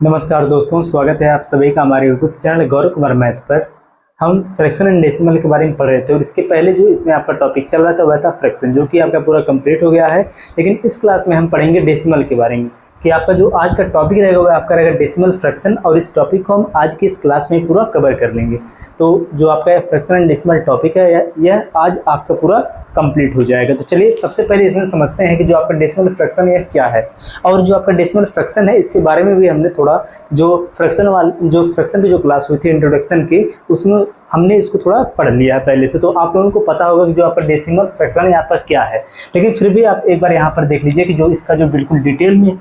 नमस्कार दोस्तों, स्वागत है आप सभी का हमारे YouTube channel Gaurav Kumar math पर। हम फ्रैक्शन एंड डेसिमल के बारे में पढ़ रहे थे और इसके पहले जो इसमें आपका टॉपिक चल रहा था वह था फ्रैक्शन, जो कि आपका पूरा कंप्लीट हो गया है। लेकिन इस क्लास में हम पढ़ेंगे डेसिमल के बारे में कि आपका जो आज का टॉपिक रहेगा वह आपका रहेगा डेसिमल फ्रैक्शन, और इस टॉपिक को हम आज की इस क्लास में पूरा कवर कर लेंगे। तो जो आपका फ्रैक्शन एंड डेसिमल टॉपिक है यह आज आपका पूरा कंप्लीट हो जाएगा। तो चलिए सबसे पहले इसमें समझते हैं कि जो आपका डेसिमल फ्रैक्शन यह क्या है, और जो आपका डेसिमल फ्रैक्शन है इसके बारे में भी हमने थोड़ा जो फ्रैक्शन की जो क्लास हुई थी इंट्रोडक्शन की, उसमें हमने इसको थोड़ा पढ़ लिया है पहले से। तो आप लोगों को पता होगा कि जो आपका डेसिमल फ्रैक्शन है यहाँ पर क्या है, लेकिन फिर भी आप एक बार यहाँ पर देख लीजिए कि जो इसका जो बिल्कुल डिटेल में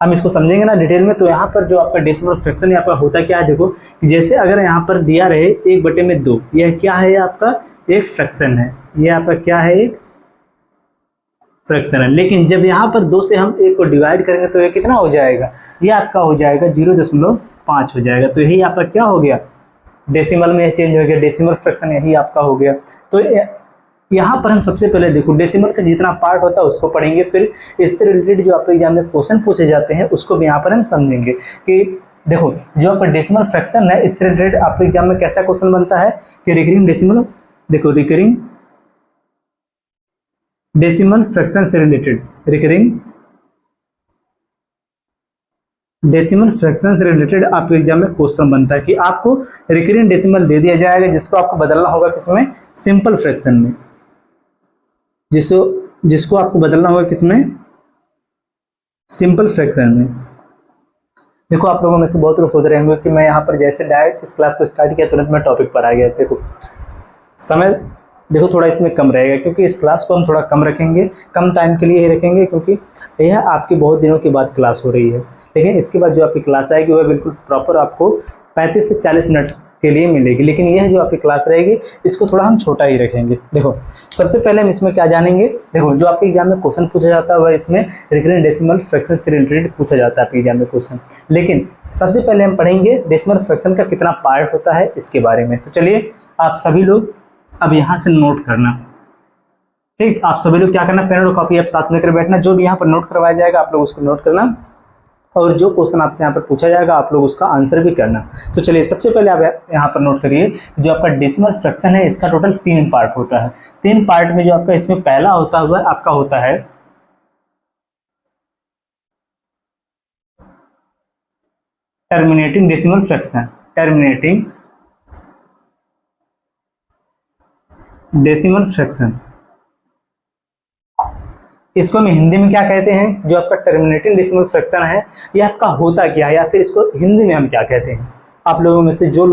हम इसको समझेंगे ना डिटेल में। तो यहाँ पर जो आपका डेसिमल फ्रैक्शन यहाँ पर होता क्या है, देखो कि जैसे अगर यहाँ पर दिया रहे 1/2, यह क्या है, आपका एक फ्रैक्शन है। यह आपका क्या है, एक फ्रैक्शन है। लेकिन जब यहाँ पर 2 से हम 1 को डिवाइड करेंगे तो ये कितना हो जाएगा, ये आपका हो जाएगा 0.5 हो जाएगा। तो यही आपका क्या हो गया, डेसिमल में यह चेंज हो गया, डेसिमल फ्रैक्शन यही आपका हो गया। तो यहाँ पर हम सबसे पहले देखो डेसिमल का जितना पार्ट होता है उसको पढ़ेंगे, फिर इससे रिलेटेड जो आपके एग्जाम में क्वेश्चन पूछे जाते हैं उसको भी यहाँ पर हम समझेंगे कि देखो जो आपका डेसिमल फ्रैक्शन है इससे रिलेटेड आपके एग्जाम में कैसा क्वेश्चन बनता है कि रिकरिंग डेसिमल, देखो रिकरिंग डेसिमल फ्रैक्शन से रिलेटेड, रिकरिंग डेसिमल फ्रैक्शन से रिलेटेड आपके एग्जाम में क्वेश्चन बनता है कि आपको रिकरिंग डेसिमल दे दिया जाएगा जिसको आपको बदलना होगा किसमें, सिंपल फ्रैक्शन में, जिसको आपको बदलना होगा किसमें, सिंपल फ्रैक्शन में। देखो आप लोगों में से बहुत लोग सोच रहे होंगे कि मैं यहाँ पर जैसे डायरेक्ट इस क्लास को स्टार्ट किया तुरंत मैं टॉपिक पर आ गया। देखो समय देखो थोड़ा इसमें कम रहेगा, क्योंकि इस क्लास को हम थोड़ा कम रखेंगे, कम टाइम के लिए ही रखेंगे, क्योंकि यह आपकी बहुत दिनों के बाद क्लास हो रही है। लेकिन इसके बाद जो आपकी क्लास आएगी वह बिल्कुल प्रॉपर आपको 35 से 40 मिनट के लिए मिलेगी। लेकिन यह जो आपकी क्लास रहेगी इसको थोड़ा हम छोटा ही रखेंगे। देखो सबसे पहले हम इसमें क्या जानेंगे, देखो जो आपके एग्जाम में क्वेश्चन पूछा जाता है वह इसमें रिकरिंग डेसिमल फ्रैक्शन से रिलेटेड पूछा जाता है आपके एग्जाम में क्वेश्चन। लेकिन सबसे पहले हम पढ़ेंगे डेसिमल फ्रैक्शन का कितना पार्ट होता है इसके बारे में। तो चलिए आप सभी लोग अब यहाँ से नोट करना, ठीक। आप सभी लोग क्या करना, पेन और कॉपी आप साथ में कर बैठना, जो भी यहाँ पर नोट करवाया जाएगा आप लोग उसको नोट करना, और जो क्वेश्चन आपसे यहाँ पर पूछा जाएगा आप लोग उसका आंसर भी करना। तो चलिए सबसे पहले आप यहाँ पर नोट करिए, जो आपका डेसिमल फ्रैक्शन है इसका टोटल 3 पार्ट होता है। 3 पार्ट में जो आपका इसमें पहला होता हुआ आपका होता है terminating decimal fraction, terminating decimal fraction. इसको हम हिंदी में क्या कहते हैं, जो आपका टर्मिनेटिंग डेसिमल फ्रैक्शन है ये आपका होता क्या है, या फिर इसको हिंदी में हम क्या कहते हैं। आप लोगों में से जो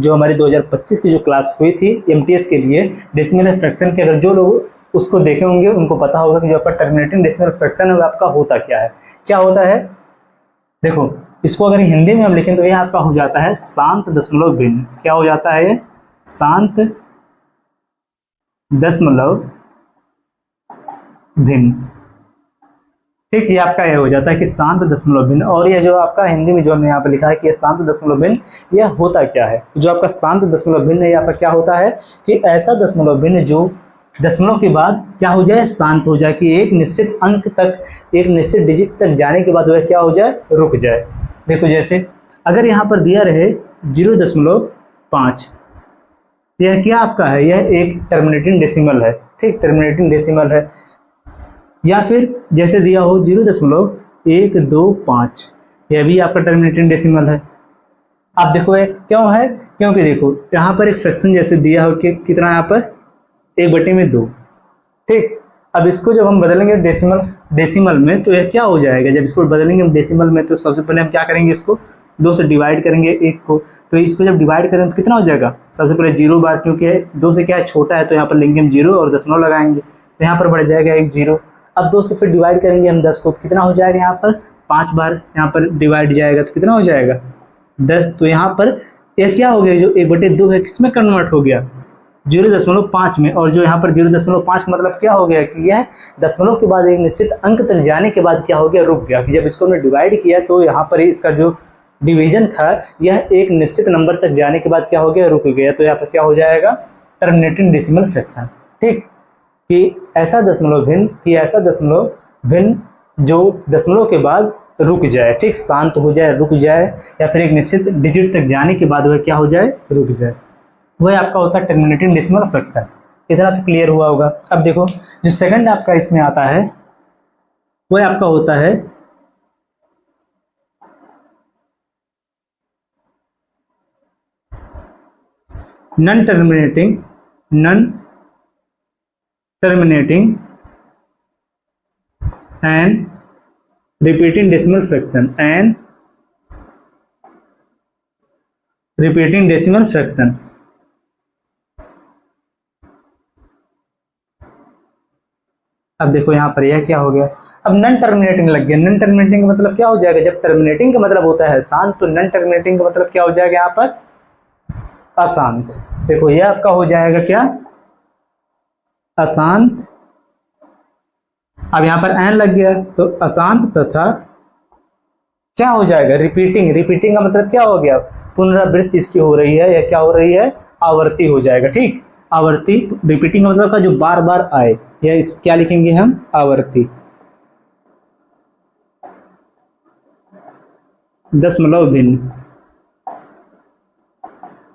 हमारी 2025 की जो क्लास हुई थी एमटीएस के लिए डेसिमल फ्रैक्शन के, अगर जो लोग उसको देखे होंगे उनको पता होगा कि जो आपका टर्मिनेटिंग डेसिमल फ्रैक्शन है वो आपका होता क्या है, क्या होता है। देखो इसको अगर हिंदी में हम लिखें तो यह आपका हो जाता है शांत दशमलव भिन्न। क्या हो जाता है, शांत दशमलव भिन्न, ठीक। ये आपका यह हो जाता है कि शांत दशमलव भिन्न। और यह जो आपका हिंदी में जो हमने यहाँ पर लिखा है कि यह शांत दशमलव भिन्न, यह होता क्या है। जो आपका शांत दशमलव भिन्न है यहाँ पर क्या होता है कि ऐसा दशमलव भिन्न जो दशमलव के बाद क्या हो जाए, शांत हो जाए, कि एक निश्चित अंक तक, एक निश्चित डिजिट तक जाने के बाद वह क्या हो जाए, रुक जाए। देखो जैसे अगर यहाँ पर दिया रहे 0.5, यह क्या आपका है, यह एक टर्मिनेटिंग डेसिमल है, ठीक, टर्मिनेटिंग डेसिमल है। या फिर जैसे दिया हो 0.125, यह भी आपका टर्मिनेटिंग डेसिमल है। आप देखो ये क्यों है, क्योंकि देखो यहाँ पर एक फ्रैक्शन जैसे दिया हो कि कितना, यहाँ पर 1/2, ठीक। अब इसको जब हम बदलेंगे डेसिमल में तो यह क्या हो जाएगा, जब इसको बदलेंगे हम डेसिमल में तो सबसे पहले हम क्या करेंगे, इसको 2 से डिवाइड करेंगे 1 को। तो इसको जब डिवाइड करें तो कितना हो जाएगा, सबसे पहले 0 बार, क्योंकि 2 से क्या है छोटा है तो यहाँ पर लेंगे हम 0 और दशमलव लगाएंगे तो यहाँ पर बढ़ जाएगा 1 0। अब 2 से फिर डिवाइड करेंगे हम 10 को, तो कितना हो जाएगा, यहाँ पर 5 बार यहाँ पर डिवाइड जाएगा तो कितना हो जाएगा 10। तो यहाँ पर यह क्या हो गया, जो 1/2 है किसमें कन्वर्ट हो गया, 0.5 में। और जो यहाँ पर 0.5 का मतलब क्या हो गया कि यह दशमलव के बाद एक निश्चित अंक तक जाने के बाद क्या हो गया, रुक गया। कि जब इसको हमने डिवाइड किया तो यहाँ पर इसका जो डिवीजन था यह एक निश्चित नंबर तक जाने के बाद क्या हो गया, रुक गया। तो यहाँ पर क्या हो जाएगा, टर्मिनेटिंग डेसिमल फ्रैक्शन, ठीक। कि ऐसा दशमलव भिन्न जो दशमलव के बाद रुक जाए, ठीक, शांत हो जाए, रुक जाए, या फिर एक निश्चित डिजिट तक जाने के बाद वह क्या हो जाए, रुक जाए, वह आपका होता है टर्मिनेटिंग डेसिमल फ्रैक्शन। इतना तो क्लियर हुआ होगा। अब देखो जो सेकंड आपका इसमें आता है वह आपका होता है non terminating and repeating decimal fraction अब देखो यहाँ पर यह क्या हो गया, अब नॉन टर्मिनेटिंग लग गया। नॉन टर्मिनेटिंग का मतलब क्या हो जाएगा, जब टर्मिनेटिंग का मतलब होता है शांत, तो नॉन टर्मिनेटिंग का मतलब क्या हो जाएगा यहाँ पर, अशांत। देखो यह आपका हो जाएगा क्या, अशांत। अब यहाँ पर एन लग गया तो अशांत तथा क्या हो जाएगा, रिपीटिंग। रिपीटिंग का मतलब क्या हो गया, पुनरावृत्ति इसकी हो रही है, या क्या हो रही है, आवर्ती हो जाएगा, ठीक, आवर्ती। रिपीटिंग का मतलब का जो बार बार आए, या इस क्या लिखेंगे हम, आवर्ती। दशमलव भिन्न।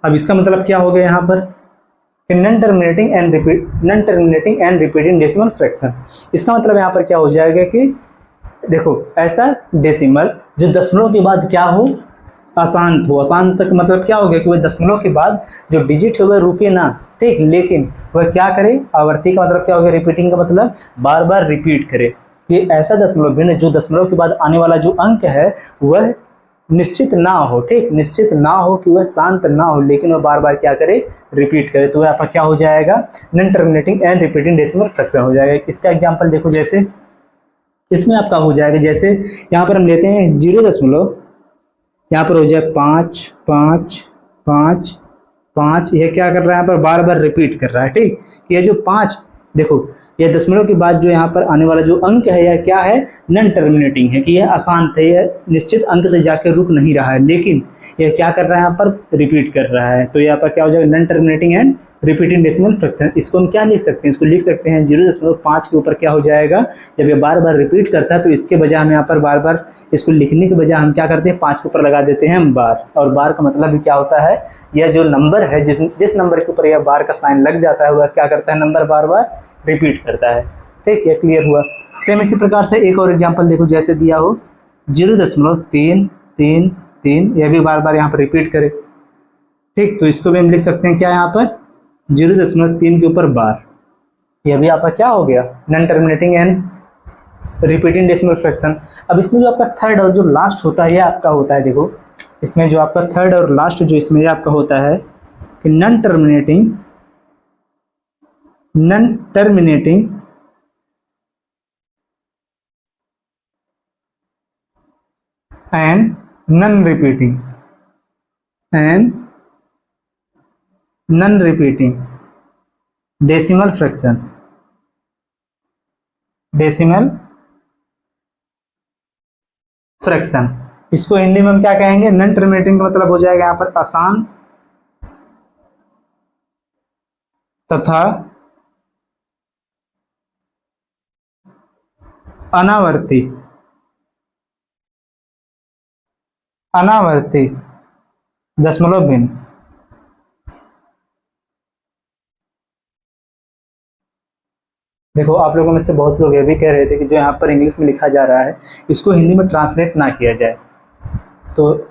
अब इसका मतलब क्या हो गया यहाँ पर, non terminating and repeating decimal fraction. इसका मतलब यहाँ पर क्या हो जाएगा कि देखो ऐसा डेसिमल जो दशमलव के बाद क्या हो, अशांत हो। अशांत तक मतलब क्या हो गया कि वह दशमलव के बाद जो डिजिट है वह रुके ना, ठीक, लेकिन वह क्या करे, आवर्ती का मतलब क्या हो गया, रिपीटिंग का मतलब बार बार रिपीट करे। कि ऐसा दशमलव भिन्न जो दशमलव के बाद आने वाला जो अंक है वह निश्चित ना हो, ठीक, निश्चित ना हो, कि वह शांत ना हो, लेकिन वह बार बार क्या करे, रिपीट करे, तो वह आपका क्या हो जाएगा, non terminating and repeating decimal fraction हो जाएगा। इसका एग्जांपल देखो, जैसे इसमें आपका हो जाएगा, जैसे यहाँ पर हम लेते हैं 0, यहाँ पर हो जाए 5 5 5 5। यह क्या कर रहा है, यहाँ पर बार बार रिपीट कर रहा है, ठीक। ये जो 5, देखो यह दशमलव के बाद जो यहाँ पर आने वाला जो अंक है यह क्या है, नॉन टर्मिनेटिंग है, कि यह अशांत है, यह निश्चित अंक तक जाकर रुक नहीं रहा है, लेकिन यह क्या कर रहा है, यहाँ पर रिपीट कर रहा है। तो यहाँ पर क्या हो जाएगा, non terminating and repeating decimal fraction. इसको हम क्या लिख सकते हैं, इसको लिख सकते हैं 0.5 के ऊपर क्या हो जाएगा, जब ये बार बार रिपीट करता है तो इसके बजाय हम यहाँ पर बार बार इसको लिखने के बजाय हम क्या करते हैं, 5 के ऊपर लगा देते हैं हम बार। और बार का मतलब भी क्या होता है, यह जो नंबर है, जिस नंबर के ऊपर यह बार का साइन लग जाता है वह क्या करता है, नंबर बार बार रिपीट करता है, ठीक है, क्लियर हुआ। सेम इसी प्रकार से एक और एग्जांपल देखो, जैसे दिया हो 0.333, यह भी बार बार यहाँ पर रिपीट करे, ठीक, तो इसको भी हम लिख सकते हैं क्या, यहाँ पर 0.3 के ऊपर बार। यह भी आपका क्या हो गया, non terminating and repeating decimal fraction. अब इसमें जो आपका थर्ड और जो लास्ट होता है यह आपका होता है, देखो इसमें जो आपका थर्ड और लास्ट जो इसमें यह आपका होता है कि non terminating and non repeating decimal fraction. इसको हिंदी में हम क्या कहेंगे, नॉन टर्मिनेटिंग का मतलब हो जाएगा यहाँ पर अशांत तथा अनावर्ती दशमलव भिन्न। देखो आप लोगों में से बहुत लोग ये भी कह रहे थे कि जो यहाँ पर इंग्लिश में लिखा जा रहा है इसको हिंदी में ट्रांसलेट ना किया जाए। तो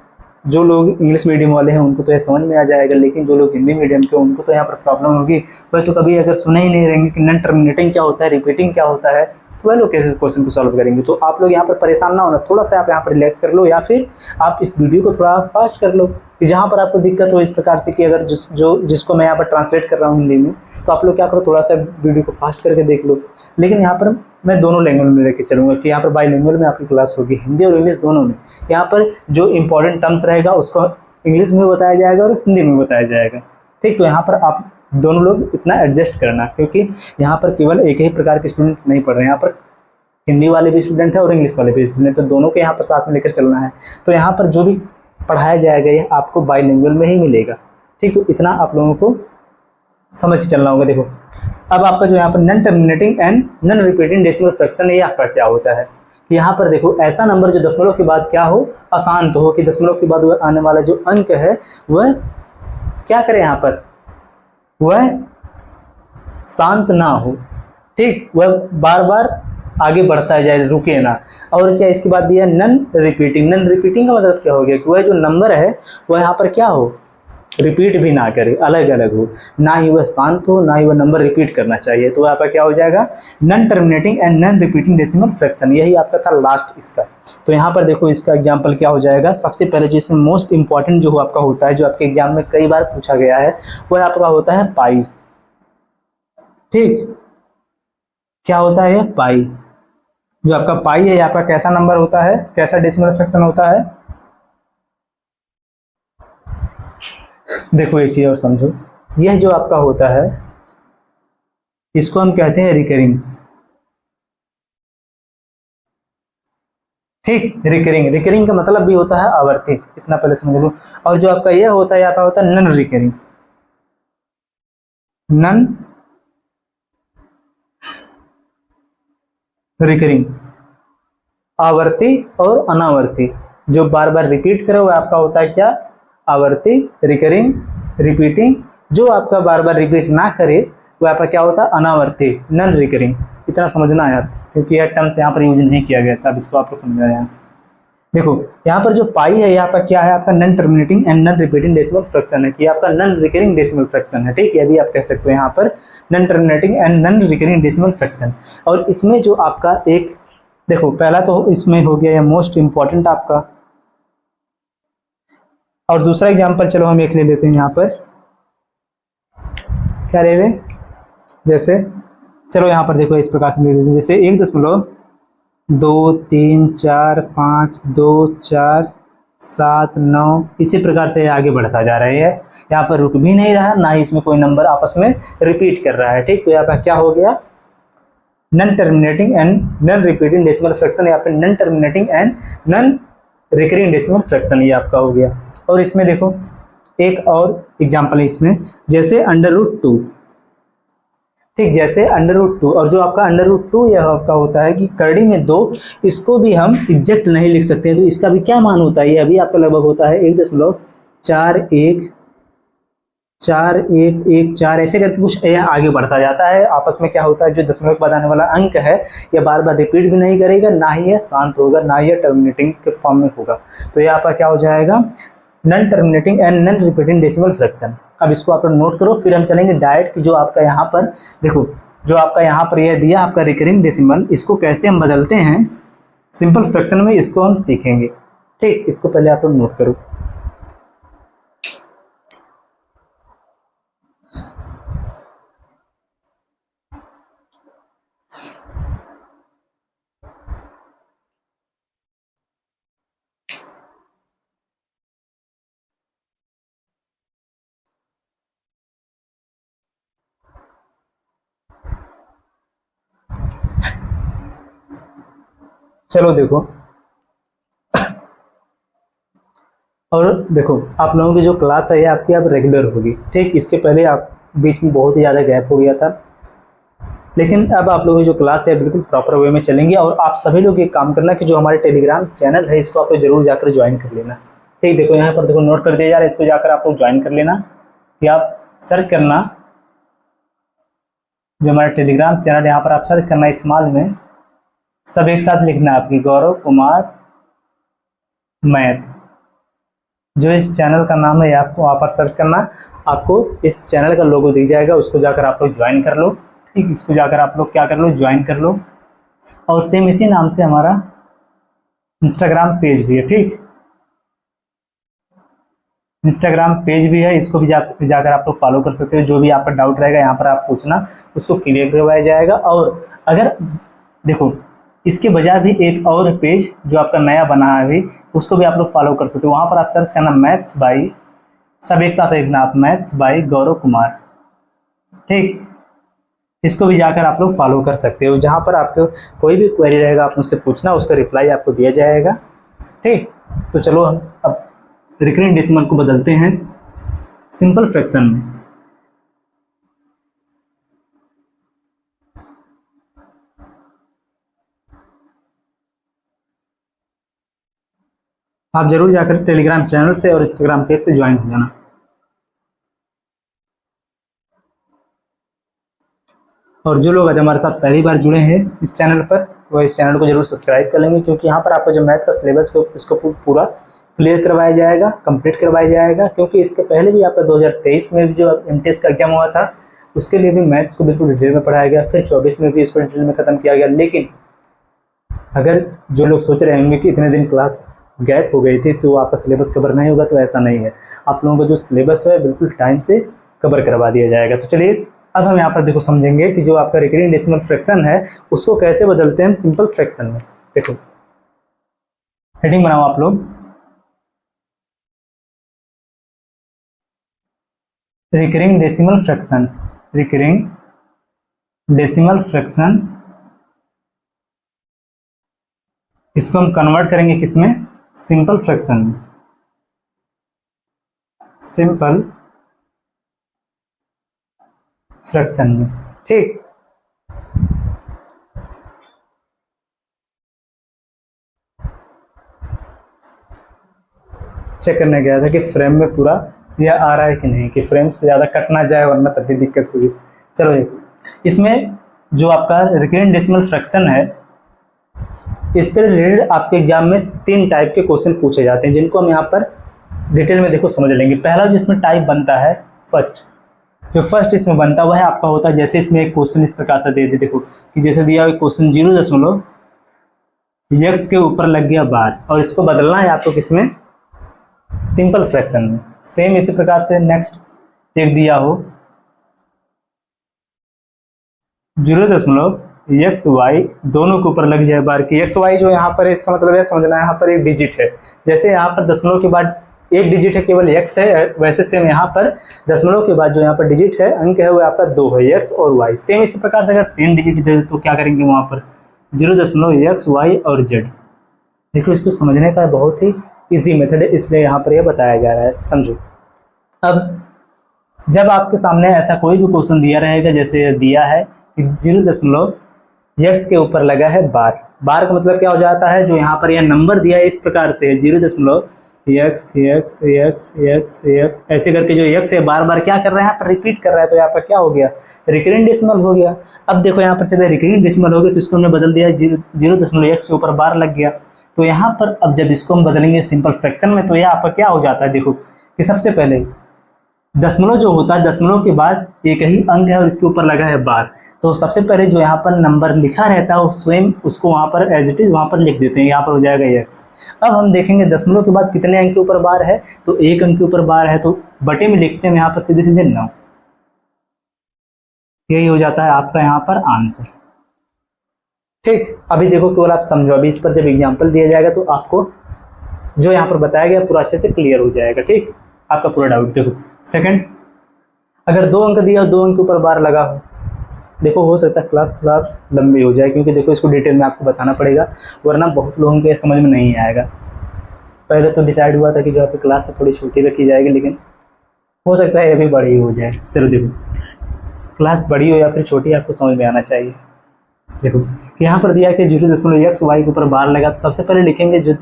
जो लोग इंग्लिश मीडियम वाले हैं उनको तो ये समझ में आ जाएगा, लेकिन जो लोग हिंदी मीडियम के उनको तो यहाँ पर प्रॉब्लम होगी। वह तो कभी अगर सुने ही नहीं रहेंगे कि नॉन टर्मिनेटिंग क्या होता है, रिपीटिंग क्या होता है, तो वह लोग कैसे क्वेश्चन को सॉल्व करेंगे। तो आप लोग यहाँ पर परेशान ना होना, थोड़ा सा आप यहाँ पर रिलैक्स कर लो, या फिर आप इस वीडियो को थोड़ा फास्ट कर लो, कि जहाँ पर आपको दिक्कत हो इस प्रकार से कि अगर जिसको मैं यहाँ पर ट्रांसलेट कर रहा हूँ हिंदी में, तो आप लोग क्या करो, थोड़ा सा वीडियो को फास्ट करके देख लो। लेकिन यहाँ पर मैं दोनों लैंग्वेज में लेके चलूँगा, कि यहाँ पर बाईलिंगुअल में आपकी क्लास होगी, हिंदी और इंग्लिश दोनों में। यहाँ पर जो इंपॉर्टेंट टर्म्स रहेगा उसको इंग्लिश में बताया जाएगा और हिंदी में बताया जाएगा, ठीक। तो यहाँ पर आप दोनों लोग इतना एडजस्ट करना, क्योंकि यहाँ पर केवल एक ही प्रकार के स्टूडेंट नहीं पढ़ रहे हैं, यहाँ पर हिंदी वाले भी स्टूडेंट है और इंग्लिश वाले भी स्टूडेंट, तो दोनों को यहाँ पर साथ में लेकर चलना है। तो यहाँ पर जो भी पढ़ाया जाएगा ये आपको बाईलिंगुअल में ही मिलेगा, ठीक। तो इतना आप लोगों को समझ के चलना होगा। देखो अब आपका जो यहाँ पर non terminating and non repeating decimal fraction, ये आपका क्या होता है। कि यहाँ पर देखो ऐसा नंबर जो दशमलव के बाद क्या हो, अशांत हो, कि दशमलव के बाद वह आने वाला जो अंक है वह क्या करे, यहाँ पर वह शांत ना हो, ठीक, वह बार बार आगे बढ़ता जाए, रुके ना। और क्या इसके बाद दिया नन रिपीटिंग। नन रिपीटिंग का मतलब क्या हो गया कि वह जो नंबर है वह यहाँ पर क्या हो, रिपीट भी ना करे, अलग अलग हो, ना ही वह शांत हो, ना ही वह नंबर रिपीट करना चाहिए। तो यहाँ पर क्या हो जाएगा, non terminating and non repeating decimal fraction, यही आपका था लास्ट इसका। तो यहाँ पर देखो इसका एग्जाम्पल क्या हो जाएगा। सबसे पहले जो इसमें मोस्ट इंपॉर्टेंट जो आपका होता है, जो आपके एग्जाम में कई बार पूछा गया है, वह आपका होता है पाई। ठीक, क्या होता है, पाई। जो आपका पाई है, आपका कैसा नंबर होता है, कैसा डेसिमल फ्रैक्शन होता है। देखो एक चीज और समझो, यह जो आपका होता है इसको हम कहते हैं रिकरिंग। ठीक, रिकरिंग, रिकरिंग का मतलब भी होता है आवर्ती, इतना पहले समझ लो। और जो आपका यह होता है, आपका होता है नन रिकरिंग। नन रिकरिंग, आवर्ती और अनावर्ती, जो बार बार रिपीट करे वो आपका होता है क्या, आवर्ती, रिकरिंग, रिपीटिंग। जो आपका बार बार रिपीट ना करे वो आपका क्या होता है, अनावर्ती, नन रिकरिंग। इतना समझना है यार, क्योंकि यह टर्म्स यहाँ पर यूज नहीं किया गया था, अब इसको आपको समझना है यहाँ से। देखो यहाँ पर जो पाई है, यहाँ पर क्या है, आपका non terminating and non repeating decimal fraction है, कि आपका नन रिकरिंग डेसिमल फ्रैक्शन है। ठीक है, अभी आप कह सकते हो यहाँ पर non terminating and non recurring decimal fraction. और इसमें जो आपका एक, देखो पहला तो इसमें हो गया मोस्ट इंपॉर्टेंट आपका, और दूसरा एग्जांपल चलो हम एक ले लेते हैं यहाँ पर, क्या ले लें, जैसे चलो यहाँ पर देखो इस प्रकार से ले लेते हैं, जैसे 1.2 3 4 5 2 4 7 9, इसी प्रकार से आगे बढ़ता जा रहा है। यहाँ पर रुक भी नहीं रहा, ना ही इसमें कोई नंबर आपस में रिपीट कर रहा है। ठीक, तो यहाँ पर क्या हो गया, non terminating and non repeating decimal fraction, या फिर non terminating and non recurring decimal fraction, ये आपका हो गया। और इसमें देखो एक और एग्जांपल है इसमें, जैसे √2। ठीक, जैसे √2, और जो आपका √2 यह आपका होता है कि करड़ी में 2, इसको भी हम एग्जैक्ट नहीं लिख सकते हैं, तो इसका भी क्या मान होता है, ये अभी आपका लगभग होता है 1.414114, ऐसे करके कुछ यह आगे बढ़ता जाता है। आपस में क्या होता है, जो दशमलव के बाद आने वाला अंक है यह बार बार रिपीट भी नहीं करेगा, ना ही यह शांत होगा, ना ही यह टर्मिनेटिंग के फॉर्म में होगा। तो यह आपका क्या हो जाएगा, non terminating and non repeating decimal fraction. अब इसको आप नोट करो, फिर हम चलेंगे डायरेक्ट कि जो आपका यहाँ पर देखो, जो आपका यहाँ पर यह दिया आपका रिकरिंग डेसिमल, इसको कैसे हम बदलते हैं सिंपल फ्रैक्शन में, इसको हम सीखेंगे। ठीक, इसको पहले आप लोग नोट करो। चलो देखो, और देखो आप लोगों की जो क्लास है आपकी अब रेगुलर होगी। ठीक, इसके पहले आप बीच में बहुत ही ज़्यादा गैप हो गया था, लेकिन अब आप लोगों की जो क्लास है बिल्कुल प्रॉपर वे में चलेंगे। और आप सभी लोग एक काम करना कि जो हमारे टेलीग्राम चैनल है इसको आप लोग जरूर जाकर ज्वाइन कर लेना। ठीक, देखो यहाँ पर देखो नोट कर दिया जा रहा है, इसको जाकर आप लोग ज्वाइन कर लेना, कि आप सर्च करना जो हमारा टेलीग्राम चैनल, यहाँ पर आप सर्च करना स्मॉल में, सब एक साथ लिखना आपकी गौरव कुमार मैथ, जो इस चैनल का नाम है आपको वहाँ पर सर्च करना, आपको इस चैनल का लोगो दिख जाएगा, उसको जाकर आप लोग ज्वाइन कर लो। ठीक, इसको जाकर आप लोग क्या कर लो, ज्वाइन कर लो। और सेम इसी नाम से हमारा इंस्टाग्राम पेज भी है। ठीक, इंस्टाग्राम पेज भी है, इसको भी जाकर आप लोग फॉलो कर सकते हो। जो भी आपका डाउट रहेगा यहाँ पर आप पूछना, उसको क्लियर करवाया जाएगा। और अगर देखो इसके बजाय भी एक और पेज जो आपका नया बना है अभी, उसको भी आप लोग फॉलो कर सकते हो। वहाँ पर आप सर्च करना मैथ्स बाई, सब एक साथ लिखना आप, मैथ्स बाई गौरव कुमार। ठीक, इसको भी जाकर आप लोग फॉलो कर सकते हो। जहाँ पर आपको कोई भी क्वेरी रहेगा आप मुझसे पूछना, उसका रिप्लाई आपको दिया जाएगा। ठीक, तो चलो हम अब रिकरिंग डेसिमल को बदलते हैं सिंपल फ्रैक्शन में। आप जरूर जाकर टेलीग्राम चैनल से और इंस्टाग्राम पेज से ज्वाइन हो जाना। और जो लोग आज हमारे साथ पहली बार जुड़े हैं इस चैनल पर, वो इस चैनल को जरूर सब्सक्राइब कर लेंगे, क्योंकि यहाँ पर आपको जो मैथ का सिलेबस को इसको पूरा क्लियर करवाया जाएगा, कंप्लीट करवाया जाएगा। क्योंकि इसके पहले भी आपका 2023 में भी जो एमटीएस का एग्जाम हुआ था उसके लिए भी मैथ्स को बिल्कुल डिटेल में पढ़ाया गया, फिर 24 में भी इसको डिटेल में ख़त्म किया गया। लेकिन अगर जो लोग सोच रहे होंगे कि इतने दिन क्लास गैप हो गई थी तो आपका सिलेबस कवर नहीं होगा, तो ऐसा नहीं है। आप लोगों का जो सिलेबस है बिल्कुल टाइम से कवर करवा दिया जाएगा। तो चलिए अब हम यहाँ पर देखो समझेंगे कि जो आपका रिकरिंग डेसिमल फ्रैक्शन है उसको कैसे बदलते हैं सिंपल फ्रैक्शन में। देखो हेडिंग बनाओ आप लोग, recurring decimal fraction. Recurring decimal fraction, इसको हम कन्वर्ट करेंगे किसमें? सिंपल फ्रैक्शन में। सिंपल फ्रैक्शन में, ठीक। चेक करने गया था कि फ्रेम में पूरा यह आ रहा है कि नहीं, कि फ्रेम से ज़्यादा कट ना जाए वरना तभी दिक्कत होगी। चलो देखो, इसमें जो आपका रिकरिंग डेसिमल फ्रैक्शन है इससे रिलेटेड आपके एग्जाम में 3 टाइप के क्वेश्चन पूछे जाते हैं, जिनको हम यहाँ पर डिटेल में देखो समझ लेंगे। पहला जो इसमें टाइप बनता है जो फर्स्ट इसमें बनता है वह आपका होता है, जैसे इसमें एक क्वेश्चन इस प्रकार से दे देखो कि जैसे दिया हुआ क्वेश्चन 0.x के ऊपर लग गया बार, और इसको बदलना है आपको किसमें? सिंपल फ्रैक्शन में। सेम इसी प्रकार से नेक्स्ट एक दिया हो 0.xy दोनों के ऊपर लग जाए बार की। xy जो यहाँ पर है इसका मतलब है समझना यहाँ पर एक डिजिट है, जैसे यहाँ पर दशमलव के बाद एक डिजिट है केवल x है, वैसे सेम यहाँ पर दशमलव के बाद जो यहाँ पर डिजिट है अंक है वो आपका 2 है, x और y। सेम इसी प्रकार से अगर 3 डिजिट दे तो क्या करेंगे वहाँ पर 0.x y और z। देखो इसको समझने का बहुत ही इजी मेथड है, इसलिए यहाँ पर यह बताया जा रहा है, समझो। अब जब आपके सामने ऐसा कोई भी क्वेश्चन दिया रहेगा, जैसे दिया है कि 0.x के ऊपर लगा है बार का मतलब क्या हो जाता है, जो यहाँ पर यह नंबर दिया है इस प्रकार से 0.x ऐसे करके जो x है बार बार क्या कर रहा है यहाँ पर रिपीट कर रहा है, तो यहाँ पर क्या हो गया? रिकरिंग डेसिमल हो गया। अब देखो यहाँ पर जब रिकरिंग डेसिमल हो गया तो इसको हमने बदल दिया 0.x के ऊपर बार लग गया। तो यहाँ पर अब जब इसको हम बदलेंगे सिंपल फ्रैक्शन में तो यहाँ पर क्या हो जाता है, देखो कि सबसे पहले दशमलव जो होता है, दशमलव के बाद एक ही अंक है और इसके ऊपर लगा है बार, तो सबसे पहले जो यहाँ पर नंबर लिखा रहता है वो स्वयं उसको वहाँ पर एज इट इज वहाँ पर लिख देते हैं, यहाँ पर हो जाएगा x। अब हम देखेंगे दशमलव के बाद कितने अंक के ऊपर बार है, तो 1 अंक के ऊपर बार है, तो बटे में लिखते हैं यहाँ पर सीधे सीधे 9। यही हो जाता है आपका यहाँ पर आंसर, ठीक। अभी देखो केवल आप समझो, अभी इस पर जब एग्जाम्पल दिया जाएगा तो आपको जो यहाँ पर बताया गया पूरा अच्छे से क्लियर हो जाएगा, ठीक। आपका पूरा डाउट देखो। सेकंड, अगर 2 अंक दिया 2 अंक के ऊपर बार लगा हो, देखो हो सकता है क्लास थोड़ा लंबी हो जाए, क्योंकि देखो इसको डिटेल में आपको बताना पड़ेगा, वरना बहुत लोगों के समझ में नहीं आएगा। पहले तो डिसाइड हुआ था कि जो आपकी क्लास है थोड़ी छोटी रखी जाएगी, लेकिन हो सकता है ये भी बड़ी हो जाए। चलो देखो, क्लास बड़ी हो या फिर छोटी आपको समझ में आना चाहिए। देखो कि यहाँ पर दिया है कि 0.xy के ऊपर बार लगा, तो सबसे पहले लिखेंगे जो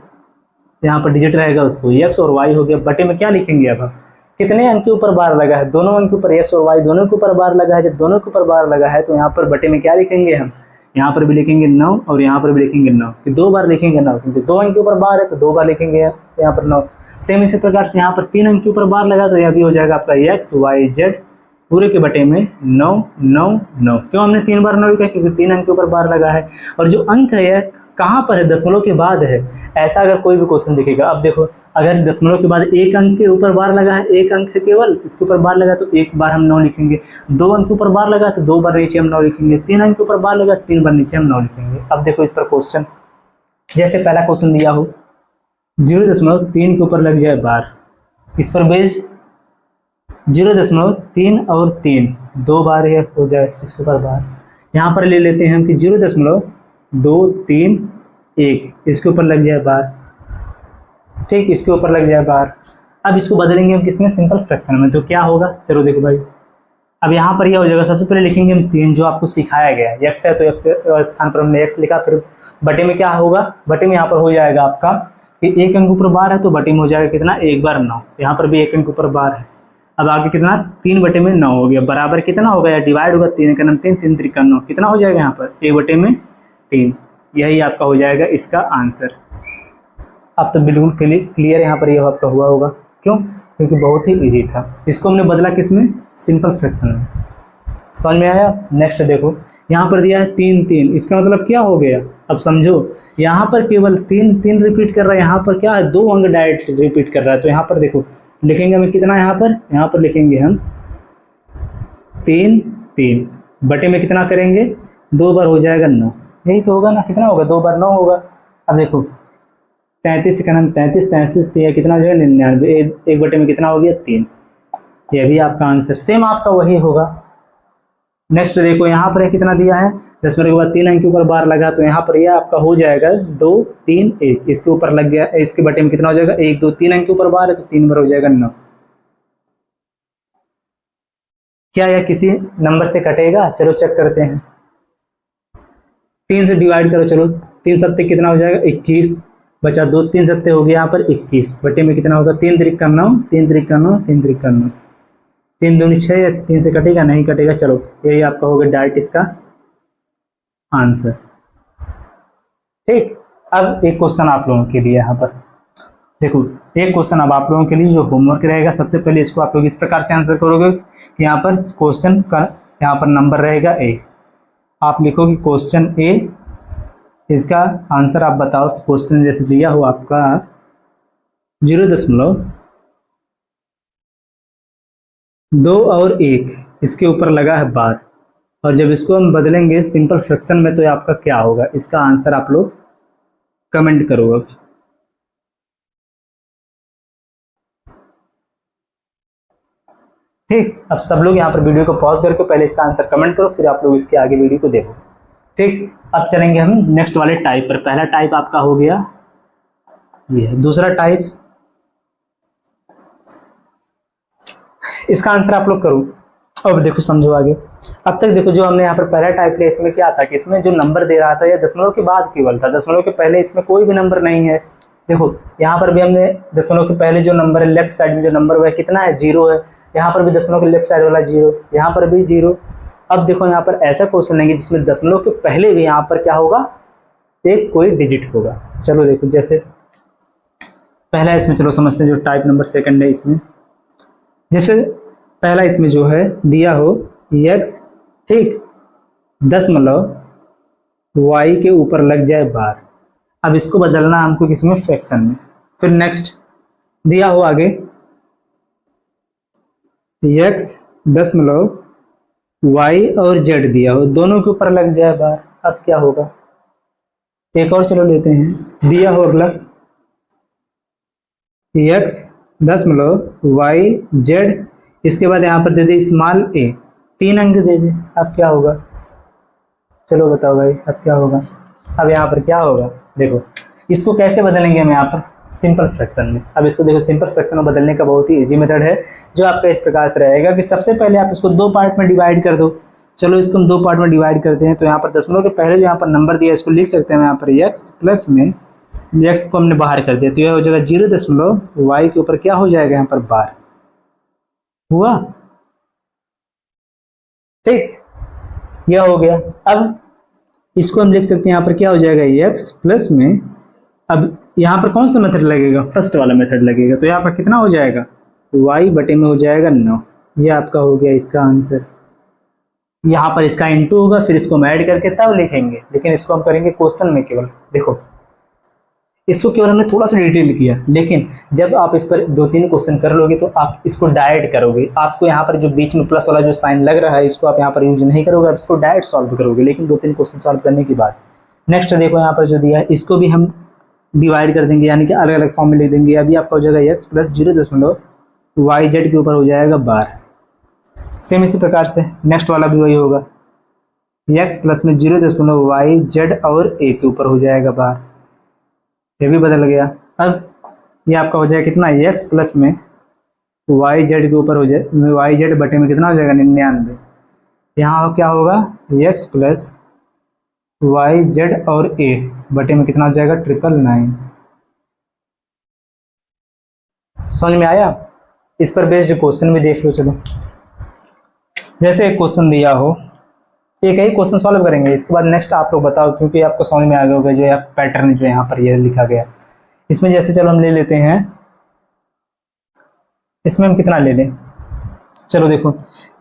यहाँ पर डिजिट रहेगा उसको, x और y हो गया, बटे में क्या लिखेंगे? अब कितने अंक के ऊपर बार लगा है? दोनों अंक के ऊपर x और y दोनों के ऊपर बार लगा है। जब दोनों के ऊपर बार लगा है तो यहाँ पर बटे में क्या लिखेंगे? हम यहाँ पर भी लिखेंगे 9 और यहाँ पर भी लिखेंगे 9, कि 2 बार लिखेंगे 9, क्योंकि 2 अंक के ऊपर बार है तो 2 बार लिखेंगे यहाँ पर 9। सेम इसी प्रकार से यहाँ पर 3 अंक के ऊपर बार लगा तो यह भी हो जाएगा आपका x y z पूरे के बटे में 9 9 9। क्यों हमने 3 बार 9 लिखा? क्योंकि 3 अंक के ऊपर बार लगा है, और जो अंक है यह कहाँ पर है? दशमलव के बाद है। ऐसा अगर कोई भी क्वेश्चन दिखेगा, अब देखो अगर दशमलव के बाद 1 अंक के ऊपर बार लगा है, 1 अंक है केवल, इसके ऊपर बार लगा तो 1 बार हम 9 लिखेंगे। 2 अंक के ऊपर बार लगा तो 2 बार नीचे हम 9 लिखेंगे। 3 अंक के ऊपर बार लगा 3 बार नीचे हम 9 लिखेंगे। अब देखो इस पर क्वेश्चन, जैसे पहला क्वेश्चन दिया हो 0.3 के ऊपर लग जाए बार, इस पर बेस्ड 0.3 और 3 2 बार ये हो जाए इसके ऊपर बार। यहाँ पर ले लेते हैं हम कि 0.231 इसके ऊपर लग जाए बार, ठीक, इसके ऊपर लग जाए बार। अब इसको बदलेंगे हम किसमें? सिंपल फ्रैक्शन में। तो क्या होगा? चलो देखो भाई, अब यहाँ पर यह हो जाएगा, सबसे पहले लिखेंगे हम 3 जो आपको सिखाया गया है, x है तो x के स्थान पर हमने x लिखा, फिर बटे में क्या होगा? बटे में यहाँ पर हो जाएगा आपका कि एक अंक ऊपर बार है तो बटे में हो जाएगा कितना, 1/9। यहाँ पर भी एक अंक ऊपर बार है। अब आगे कितना, 3/9 हो गया, बराबर कितना होगा या डिवाइड होगा, 3 का 3, 3 3 9, कितना हो जाएगा यहाँ पर 1/3। यही आपका हो जाएगा इसका आंसर। अब तो बिल्कुल क्लियर यहाँ पर यह आपका हुआ होगा। क्यों? क्योंकि बहुत ही इजी था। इसको हमने बदला किस में, सिंपल फ्रैक्शन में। समझ में आया? नेक्स्ट देखो, यहाँ पर दिया है 3 3, इसका मतलब क्या हो गया, अब समझो। यहाँ पर केवल 3 3 रिपीट कर रहा है, यहाँ पर क्या है, 2 अंक डायरेक्ट रिपीट कर रहा है। तो यहाँ पर देखो लिखेंगे हमें कितना, यहाँ पर लिखेंगे हम 3 3 बटे में कितना करेंगे, 2 बार हो जाएगा 9। यही तो होगा ना, कितना होगा, 2 बार 9 होगा। अब देखो 33 का 33 33 कितना हो जाएगा 99, 1 बटे में कितना हो गया 3। यह भी आपका आंसर सेम आपका वही होगा। नेक्स्ट देखो यहाँ पर कितना दिया है, 10 के बाद 3 अंक के ऊपर बार लगा, तो यहाँ पर यह आपका हो जाएगा 2 3 1, इसके ऊपर लग गया, इसके बटे में कितना हो जाएगा 1 2 3 अंक के ऊपर बार है तो 3 बार हो जाएगा 9। क्या यह किसी नंबर से कटेगा? चलो चेक करते हैं। 3 से डिवाइड करो, चलो 3 सत्ते कितना हो जाएगा 21, बचा 2, 3 सत्ते हो गया यहाँ पर 21, बटे में कितना होगा 3 3 9, 3 3 9, 3 3 9, 3 दूनी 6, 3 से कटेगा नहीं कटेगा। चलो यही आपका होगा डायरेक्ट इसका आंसर। ठीक, अब एक क्वेश्चन आप लोगों के लिए यहाँ पर देखो, एक क्वेश्चन अब आप लोगों के लिए जो होमवर्क रहेगा, सबसे पहले इसको आप लोग इस प्रकार से आंसर करोगे कि यहाँ पर क्वेश्चन का यहाँ पर नंबर रहेगा ए, आप लिखोगे क्वेश्चन ए, इसका आंसर आप बताओ। क्वेश्चन जैसे दिया हो आपका 0.2 और 1, इसके ऊपर लगा है बार, और जब इसको हम बदलेंगे सिंपल फ्रैक्शन में तो आपका क्या होगा, इसका आंसर आप लोग कमेंट करो। अब ठीक, अब सब लोग यहाँ पर वीडियो को पॉज करके पहले इसका आंसर कमेंट करो, फिर आप लोग इसके आगे वीडियो को देखो। ठीक, अब चलेंगे हम नेक्स्ट वाले टाइप पर। पहला टाइप आपका हो गया ये है, दूसरा टाइप, इसका आंसर आप लोग करो। अब देखो समझो आगे। अब तक देखो जो हमने यहाँ पर पहला टाइप लिया, इसमें क्या था कि इसमें जो नंबर दे रहा था यह दशमलव के बाद केवल था, दशमलव के पहले इसमें कोई भी नंबर नहीं है। देखो यहाँ पर भी हमने दशमलव के पहले जो नंबर है लेफ्ट साइड में जो नंबर वह कितना है 0 है, यहाँ पर भी दशमलव के लेफ्ट साइड वाला 0, यहाँ पर भी 0। अब देखो यहाँ पर ऐसा क्वेश्चन लेंगे जिसमें दशमलव के पहले भी यहाँ पर क्या होगा, एक कोई डिजिट होगा। चलो देखो जैसे पहला इसमें चलो समझते हैं जो टाइप नंबर सेकंड है इसमें, जैसे पहला इसमें जो है दिया हो x, ठीक, दशमलव y के ऊपर लग जाए बार। अब इसको बदलना हमको किसमें, फ्रैक्शन में। फिर नेक्स्ट दिया हो आगे x दशमलव y और z दिया हो, दोनों के ऊपर लग जाए बार। अब क्या होगा, एक और चलो लेते हैं, दिया हो अगला x दशमलव y z, इसके बाद यहाँ पर दे दे स्मॉल a, 3 अंक दे दे। अब क्या होगा, चलो बताओ भाई अब क्या होगा। अब यहाँ पर क्या होगा, देखो इसको कैसे बदलेंगे हम यहाँ पर सिंपल फ्रैक्शन में। अब इसको देखो सिंपल फ्रैक्शन में बदलने का बहुत ही इजी मेथड है, जो आपका इस प्रकार से रहेगा कि सबसे पहले आप इसको 2 पार्ट में डिवाइड कर दो। चलो इसको हम 2 पार्ट में डिवाइड करते हैं। तो यहाँ पर दशमलव के पहले जो यहाँ पर नंबर दिया है इसको लिख सकते हैं यहाँ पर x प्लस में, x को हमने बाहर कर दिया तो यह हो जाएगा 0.y के ऊपर क्या हो जाएगा यहाँ पर बार हुआ। ठीक, यह हो गया। अब इसको हम लिख सकते हैं यहाँ पर क्या हो जाएगा x प्लस में, अब यहाँ पर कौन सा मेथड लगेगा, फर्स्ट वाला मेथड लगेगा, तो यहाँ पर कितना हो जाएगा y बटे में हो जाएगा 9। यह आपका हो गया इसका आंसर। यहाँ पर इसका इंटू होगा, फिर इसको हम ऐड करके तब लिखेंगे, लेकिन इसको हम करेंगे क्वेश्चन में केवल। देखो इसको केवल हमने थोड़ा सा डिटेल किया, लेकिन जब आप इस पर 2-3 क्वेश्चन कर लोगे तो आप इसको डायरेक्ट करोगे। आपको यहाँ पर जो बीच में प्लस वाला जो साइन लग रहा है इसको आप यहाँ पर यूज नहीं करोगे, आप इसको डायरेक्ट सॉल्व करोगे, लेकिन 2-3 क्वेश्चन सॉल्व करने के बाद। नेक्स्ट देखो यहाँ पर जो दिया है इसको भी हम डिवाइड कर देंगे, यानी कि अलग अलग फॉर्म में लिख देंगे। अभी आपका हो जाएगा x प्लस 0.yz के ऊपर हो जाएगा बार। सेम इसी प्रकार से नेक्स्ट वाला भी वही होगा, x प्लस में 0.yz और a के ऊपर हो जाएगा बार। ये भी बदल गया। अब ये आपका हो जाएगा कितना, x प्लस में yz के ऊपर हो जाए, yz बटे में कितना हो जाएगा 99। यहाँ क्या होगा x प्लस yz और a बटे में कितना हो जाएगा 999। समझ में आया? इस पर बेस्ड क्वेश्चन भी देख लो। चलो, जैसे एक क्वेश्चन दिया हो, एक ही क्वेश्चन सॉल्व करेंगे, इसके बाद नेक्स्ट आप लोग बताओ, क्योंकि आपको समझ में आ गया होगा जो पैटर्न जो यहाँ पर ये लिखा गया। इसमें जैसे चलो हम ले लेते हैं, इसमें हम कितना ले लें? चलो देखो,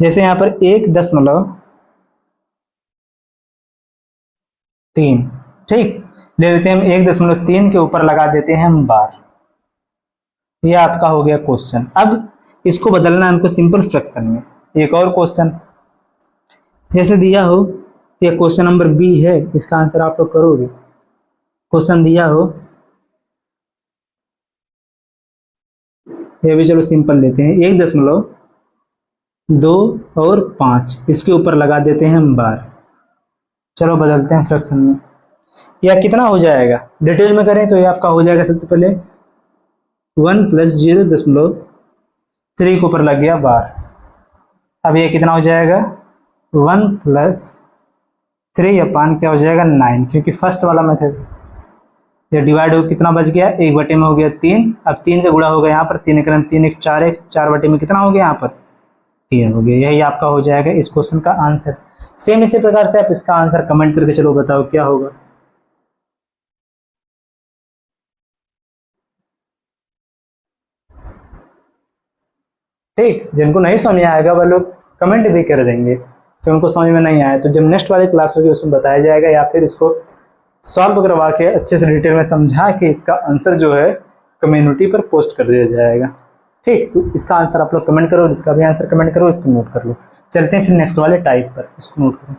जैसे यहाँ पर 1.3, ठीक, ले लेते हैं हम 1.3 के ऊपर लगा देते हैं हम बार। ये आपका हो गया क्वेश्चन। अब इसको बदलना है हमको सिंपल फ्रैक्शन में। एक और क्वेश्चन जैसे दिया हो, ये क्वेश्चन नंबर बी है, इसका आंसर आप लोग करोगे। क्वेश्चन दिया हो, ये भी चलो सिंपल लेते हैं, 1.2 और 5, इसके ऊपर लगा देते हैं हम बार। चलो बदलते हैं फ्रैक्शन में। यह कितना हो जाएगा? डिटेल में करें तो ये आपका हो जाएगा सबसे पहले 1 + 0.3 के ऊपर लग गया बार। अब ये कितना हो जाएगा? 1 + 3 अपान क्या हो जाएगा? 9, क्योंकि फर्स्ट वाला मेथड। ये डिवाइड हो कितना बच गया? 1 में हो गया 3। अब 3 का गुणा होगा यहाँ पर 3 × 3 = 4, 4 में कितना हो गया यहाँ पर? 3 हो गया। यही आपका हो जाएगा इस क्वेश्चन का आंसर। सेम इसी प्रकार से आप इसका आंसर कमेंट करके चलो बताओ क्या होगा। ठीक, जिनको नहीं समझ में आएगा वह लोग कमेंट भी कर देंगे कि उनको समझ में नहीं आया, तो जब नेक्स्ट वाली क्लास होगी उसमें बताया जाएगा, या फिर इसको सॉल्व करवा के अच्छे से डिटेल में समझा के इसका आंसर जो है कम्युनिटी पर पोस्ट कर दिया जाएगा। ठीक, तो इसका आंसर आप लोग कमेंट करो, इसका भी आंसर कमेंट करो, इसको नोट कर लो। चलते हैं फिर नेक्स्ट वाले टाइप पर, इसको नोट करो।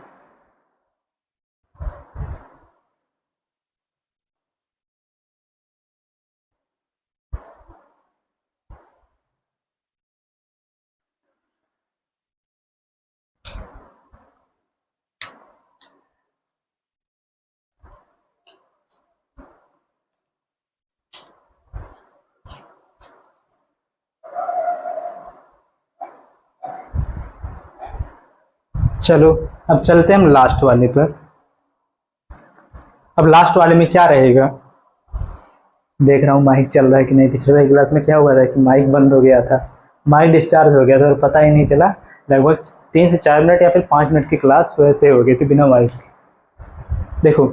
चलो अब चलते हैं हम लास्ट वाले पर। अब लास्ट वाले में क्या रहेगा? देख रहा हूँ माइक चल रहा है कि नहीं। पिछले वाली क्लास में क्या हुआ था कि माइक बंद हो गया था, माइक डिस्चार्ज हो गया था और पता ही नहीं चला। लगभग 3 से 4 मिनट या फिर 5 मिनट की क्लास वैसे हो गई थी बिना वॉइस के। देखो,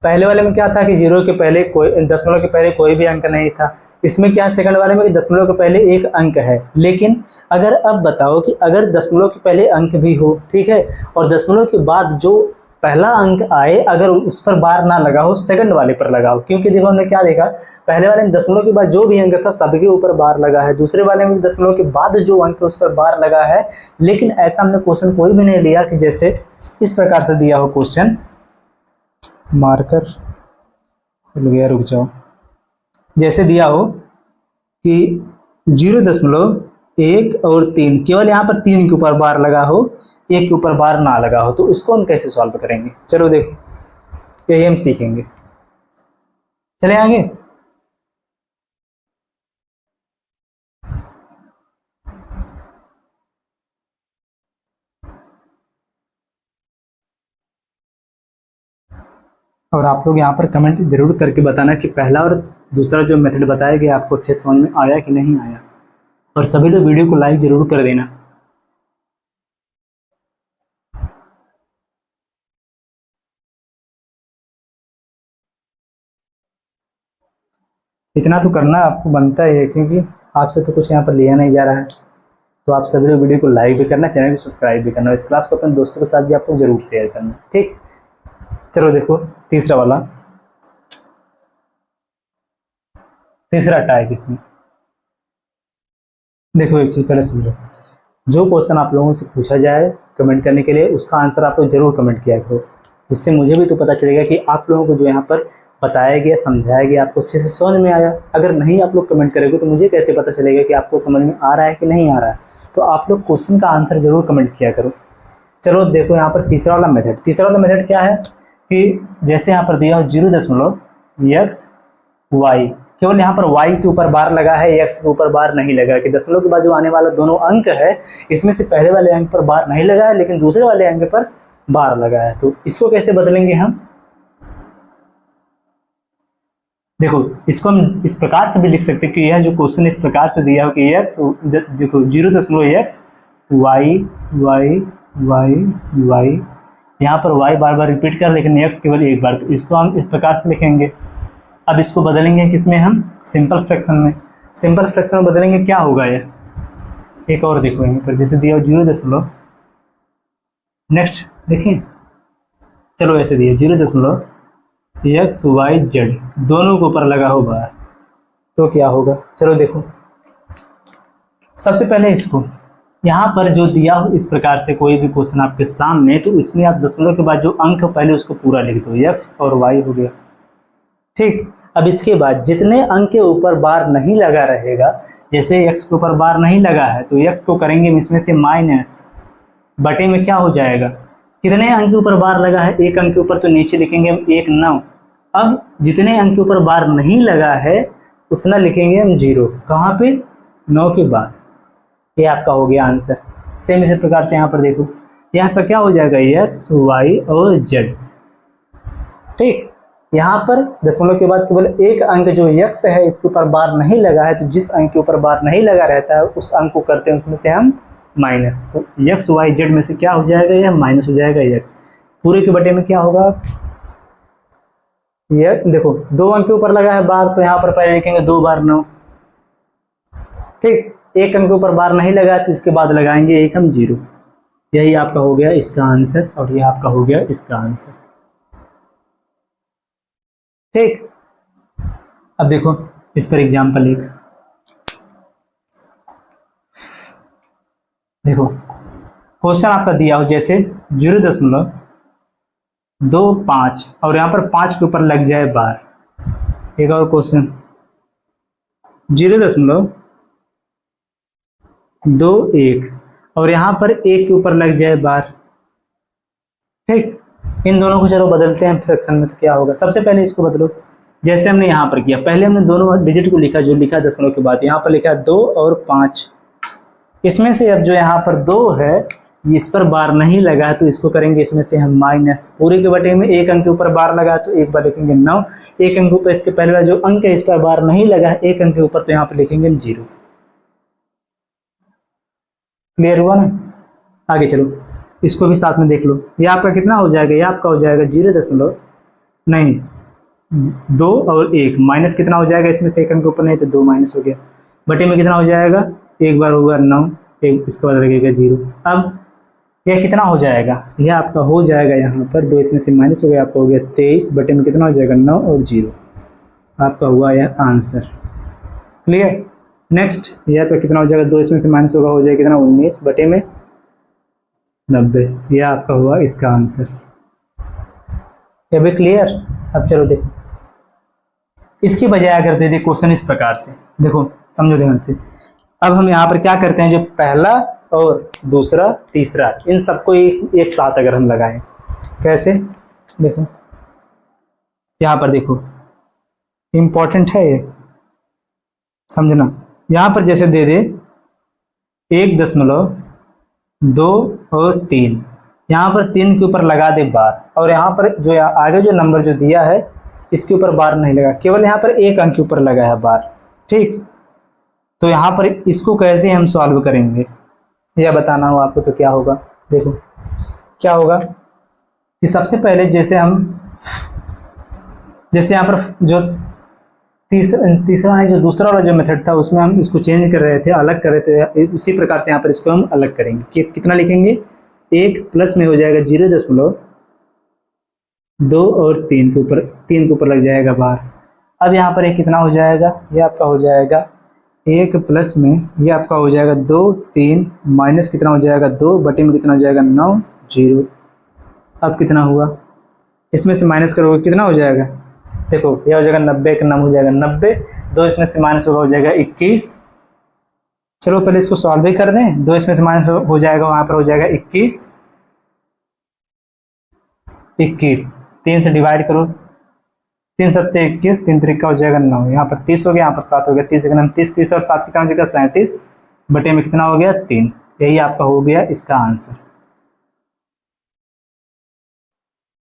पहले वाले में क्या था कि 0 के पहले कोई, दशमलव के पहले कोई भी अंक नहीं था। इसमें क्या सेकंड वाले में कि दशमलव के पहले एक अंक है। लेकिन अगर अब बताओ कि अगर दशमलव के पहले अंक भी हो, ठीक है, और दशमलव के बाद जो पहला अंक आए अगर उस पर बार ना लगा हो, सेकंड वाले पर लगाओ। क्योंकि देखो हमने क्या देखा, पहले वाले में दशमलव के बाद जो भी अंक था सबके ऊपर बार लगा है, दूसरे वाले में दशमलव के बाद जो अंक है उस पर बार लगा है। लेकिन ऐसा हमने क्वेश्चन कोई भी नहीं लिया कि जैसे इस प्रकार से दिया हो क्वेश्चन, मार्कर खुल गया, रुक जाओ, जैसे दिया हो कि 0.1 और 3, केवल यहाँ पर 3 के ऊपर बार लगा हो, 1 के ऊपर बार ना लगा हो, तो उसको हम कैसे सॉल्व करेंगे? चलो देखो, यही हम सीखेंगे। चले आगे। और आप लोग यहाँ पर कमेंट जरूर करके बताना कि पहला और दूसरा जो मेथड बताया गया आपको अच्छे समझ में आया कि नहीं आया, और सभी लोग वीडियो को लाइक जरूर कर देना। इतना तो करना आपको बनता ही है, क्योंकि आपसे तो कुछ यहाँ पर लिया नहीं जा रहा है। तो आप सभी लोग वीडियो को लाइक भी करना, चैनल को सब्सक्राइब भी करना, इस क्लास को अपने दोस्तों के साथ भी आप लोग जरूर शेयर करना। ठीक, चलो देखो तीसरा वाला, तीसरा टाइप। इसमें देखो एक चीज़ पहले समझो, जो क्वेश्चन आप लोगों से पूछा जाए कमेंट करने के लिए, उसका आंसर आप लोग जरूर कमेंट किया करो, जिससे मुझे भी तो पता चलेगा कि आप लोगों को जो यहाँ पर बताया गया, समझाया गया, आपको अच्छे से समझ में आया। अगर नहीं आप लोग कमेंट करेंगे तो मुझे कैसे पता चलेगा कि आपको समझ में आ रहा है कि नहीं आ रहा है? तो आप लोग क्वेश्चन का आंसर जरूर कमेंट किया करो। चलो देखो यहाँ पर तीसरा वाला मेथड। तीसरा वाला मेथड क्या है कि जैसे यहाँ पर दिया हो 0.xy, केवल यहाँ पर y के ऊपर बार लगा है, x के ऊपर बार नहीं लगा, कि दशमलव के बाद जो आने वाला दोनों अंक है इसमें से पहले वाले अंक पर बार नहीं लगा है, लेकिन दूसरे वाले अंक पर बार लगा है। तो इसको कैसे बदलेंगे हम? देखो इसको हम इस प्रकार से भी लिख सकते हैं कि यह जो क्वेश्चन इस प्रकार से दिया हो कि एक्स, देखो 0.x Y Y Y Y, यहाँ पर y बार बार रिपीट कर लेकिन x केवल एक बार, तो इसको हम इस प्रकार से लिखेंगे। अब इसको बदलेंगे किसमें, हम सिंपल फ्रैक्शन में। सिंपल फ्रैक्शन में बदलेंगे, क्या होगा यह, एक और देखो यहीं पर जैसे दिया हो 0. नेक्स्ट देखिए, चलो ऐसे दिया 0.x y z, दोनों के ऊपर लगा हो बार, तो क्या होगा, चलो देखो। सबसे पहले इसको यहाँ पर जो दिया हो इस प्रकार से कोई भी क्वेश्चन आपके सामने, तो उसमें आप दशमलव के बाद जो अंक हो पहले उसको पूरा लिख दो, x और y हो गया, ठीक। अब इसके बाद जितने अंक के ऊपर बार नहीं लगा रहेगा, जैसे x के ऊपर बार नहीं लगा है तो x को करेंगे इसमें से माइनस, बटे में क्या हो जाएगा, कितने अंक के ऊपर बार लगा है, एक अंक के ऊपर, तो नीचे लिखेंगे हम 1 9। अब जितने अंक के ऊपर बार नहीं लगा है उतना लिखेंगे हम 0, कहाँ पे, 9 के बाद। ये आपका हो गया आंसर। सेम इसी प्रकार से यहाँ पर देखो, यहाँ पर क्या हो जाएगा, x y और z, ठीक। यहाँ पर दशमलव के बाद केवल एक अंक जो x है इसके ऊपर बार नहीं लगा है, तो जिस अंक के ऊपर बार नहीं लगा रहता है उस अंक को करते हैं उसमें से हम माइनस, तो x y z में से क्या हो जाएगा, यह माइनस हो जाएगा x, पूरे के बटे में क्या होगा, ये देखो 2 अंक के ऊपर लगा है बार, तो यहाँ पर पहले लिखेंगे 2 बार 9, ठीक। एक अंक के ऊपर बार नहीं लगा तो इसके बाद लगाएंगे एक हम 0। यही आपका हो गया इसका आंसर, और ये आपका हो गया इसका आंसर, ठीक। अब देखो इस पर एग्जाम्पल एक देखो, क्वेश्चन आपका दिया हो जैसे 0.25 और यहाँ पर 5 के ऊपर लग जाए बार। एक और क्वेश्चन 0.21 और यहाँ पर 1 के ऊपर लग जाए बार, ठीक। इन दोनों को चलो बदलते हैं फ्रैक्शन में, तो क्या होगा, सबसे पहले इसको बदलो जैसे हमने यहाँ पर किया, पहले हमने दोनों डिजिट को लिखा, जो लिखा दशमलव के बाद, यहाँ पर लिखा 2 और 5, इसमें से अब जो यहाँ पर 2 है इस पर बार नहीं लगा है तो इसको करेंगे इसमें से हम माइनस, पूरे के बटे में एक अंक के ऊपर बार लगा तो एक बार लिखेंगे 9, एक अंक के ऊपर इसके पहले वाला जो अंक है इस पर बार नहीं लगा है एक अंक के ऊपर, तो यहाँ पर लिखेंगे 0। क्लियर हुआ ना। आगे चलो इसको भी साथ में देख लो, ये आपका कितना हो जाएगा, ये आपका हो जाएगा 2 और 1, माइनस कितना हो जाएगा इसमें से, एक अंक के ऊपर नहीं तो 2 माइनस हो गया, बटे में कितना हो जाएगा, एक बार होगा 9, एक इसके बाद लगेगा 0। अब यह कितना हो जाएगा, यह आपका हो जाएगा यहाँ पर 2 इसमें से माइनस हो गया, आपका हो गया 23, बटे में कितना हो जाएगा 9 और 0, आपका हुआ यह आंसर। क्लियर। नेक्स्ट यह तो कितना हो जाएगा, 2 इसमें से माइनस होगा, हो जाएगा कितना 19, बटे में 90, यह आपका हुआ इसका आंसर। ये भी क्लियर। अब चलो देखो इसकी बजाय अगर दे दे क्वेश्चन इस प्रकार से, देखो समझो ध्यान से, अब हम यहाँ पर क्या करते हैं, जो पहला और दूसरा तीसरा इन सबको एक साथ अगर हम लगाएं, कैसे, देखो यहाँ पर देखो इंपॉर्टेंट है ये समझना, यहाँ पर जैसे दे दे 1.2 और 3, यहाँ पर 3 के ऊपर लगा दे बार, और यहाँ पर जो आगे जो नंबर जो दिया है इसके ऊपर बार नहीं लगा, केवल यहाँ पर एक अंक के ऊपर लगा है बार, ठीक। तो यहाँ पर इसको कैसे हम सॉल्व करेंगे यह बताना हो आपको, तो क्या होगा, देखो क्या होगा कि सबसे पहले जैसे यहाँ पर जो तीसरा है, जो दूसरा वाला जो मेथड था उसमें हम इसको चेंज कर रहे थे, अलग कर रहे थे, उसी प्रकार से यहाँ पर इसको हम अलग करेंगे कि कितना लिखेंगे, 1 प्लस में हो जाएगा 0.2 और 3 के ऊपर लग जाएगा बार। अब यहाँ पर एक कितना हो जाएगा, ये आपका हो जाएगा 1 प्लस में ये आपका हो जाएगा 2 3 माइनस कितना हो जाएगा 2, बटे में कितना हो जाएगा 9 0। अब कितना हुआ, इसमें से माइनस करोगे कितना हो जाएगा, देखो यह हो जाएगा 90 का नाम हो जाएगा 90, 2 इसमें से माइनस होगा हो जाएगा 21। चलो पहले इसको सॉल्व ही कर दें, 2 इसमें से माइनस हो जाएगा, वहां पर हो जाएगा 21, 3 से डिवाइड करो, 3 सत्ते 21, 3 त्रिका हो जाएगा 9, यहाँ पर 30 हो गया, यहाँ पर 7 हो गया, 30 का नाम 30 और 7 कितना हो जाएगा 37, बटे में कितना हो गया 3, यही आपका हो गया इसका आंसर।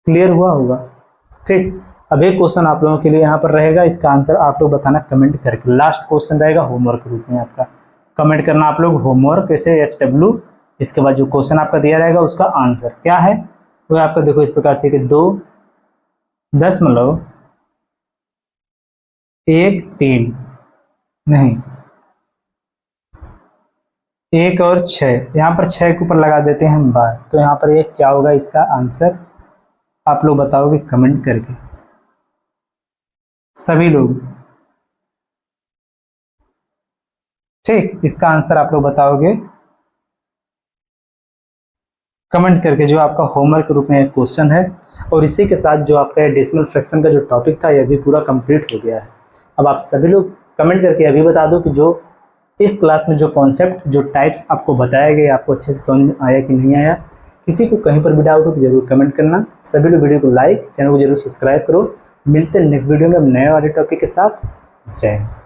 क्लियर हुआ होगा, ठीक। अब एक क्वेश्चन आप लोगों के लिए यहाँ पर रहेगा, इसका आंसर आप लोग बताना कमेंट करके। लास्ट क्वेश्चन रहेगा होमवर्क के रूप में आपका, कमेंट करना आप लोग होमवर्क ऐसे HW, इसके बाद जो क्वेश्चन आपका दिया रहेगा उसका आंसर क्या है वो आपका देखो इस प्रकार से कि 2.13 नहीं 1 और 6, यहाँ पर 6 के ऊपर लगा देते हैं हम बार, तो यहाँ पर ये क्या होगा इसका आंसर आप लोग बताओगे कमेंट करके सभी लोग। ठीक, इसका आंसर आप लोग बताओगे कमेंट करके, जो आपका होमवर्क के रूप में एक क्वेश्चन है। और इसी के साथ जो आपका डेसिमल फ्रैक्शन का जो टॉपिक था यह भी पूरा कंप्लीट हो गया है। अब आप सभी लोग कमेंट करके अभी बता दो कि जो इस क्लास में जो कॉन्सेप्ट जो टाइप्स आपको बताए गए आपको अच्छे से समझ में आया कि नहीं आया। किसी को कहीं पर भी डाउट हो तो जरूर कमेंट करना। सभी लोग वीडियो को लाइक, चैनल को जरूर सब्सक्राइब करो। मिलते हैं नेक्स्ट वीडियो में नए वाले टॉपिक के साथ। जय हिंद।